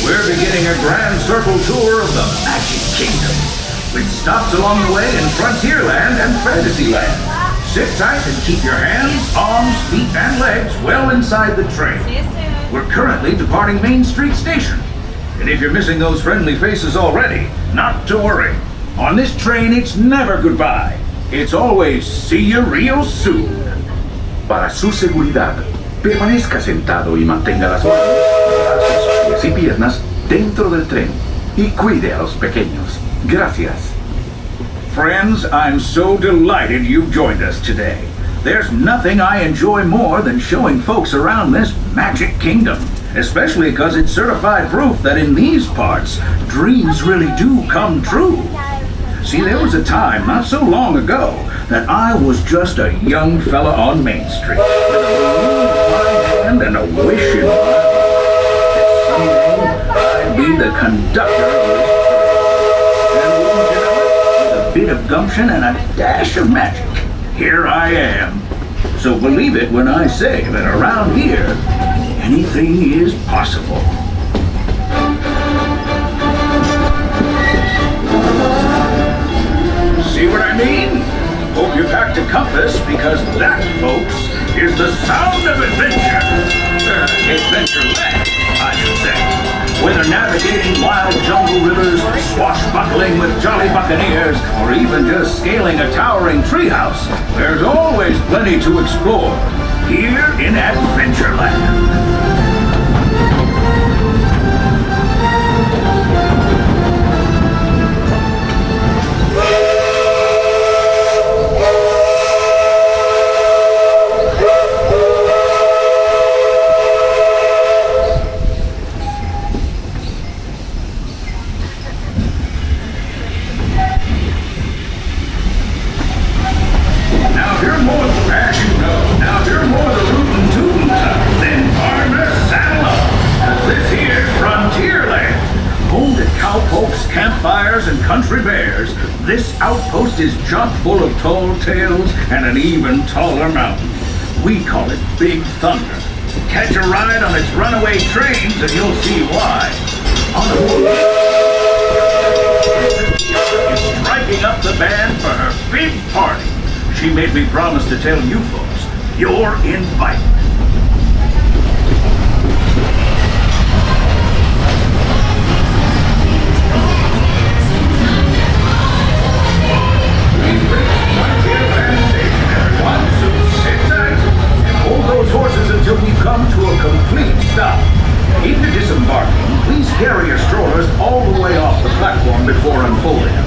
We're beginning a grand circle tour of the Magic Kingdom, with stops along the way in Frontierland and Fantasyland. Sit tight and keep your hands, arms, feet, and legs well inside the train. We're currently departing Main Street Station. And if you're missing those friendly faces already, not to worry. On this train, it's never goodbye. It's always see you real soon. Para su seguridad, permanezca sentado y mantenga las manos, brazos, pies y piernas dentro del tren y cuide a los pequeños. Gracias. Friends, I'm so delighted you've joined us today. There's nothing I enjoy more than showing folks around this Magic Kingdom, especially because it's certified proof that in these parts, dreams really do come true. See, there was a time not so long ago that I was just a young fella on Main Street with a balloon in my hand and a wish in my heart that someday I'd be the conductor of this train. And wouldn't you know it, with a bit of gumption and a dash of magic, here I am. So believe it when I say that around here, anything is possible. See what I mean? Hope you packed a compass, because that, folks, is the sound of adventure. Adventureland, I should say. Whether navigating wild jungle rivers, swashbuckling with jolly buccaneers, or even just scaling a towering treehouse, there's always plenty to explore here in Adventureland. Campfires and country bears, this outpost is chock full of tall tales and an even taller mountain. We call it Big Thunder. Catch a ride on its runaway trains and you'll see why. On the is striking up the band for her big party. She made me promise to tell you folks, you're invited. Until we come to a complete stop. If you're disembarking, please carry your strollers all the way off the platform before unfolding them.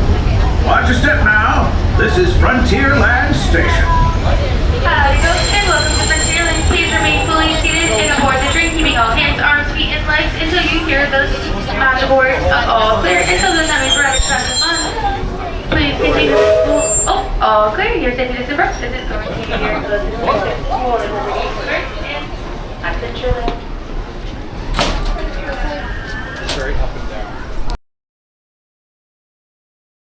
Watch your step now. This is Frontierland Station. Howdy folks, and welcome to Frontierland. Please remain fully seated and aboard the train, keeping all hands, arms, feet, and legs until you hear those magic words of all clear. Until the time is right, time to fun. Please continue to all clear. Your safety is super. This is going to be your closest exit for the Adventureland.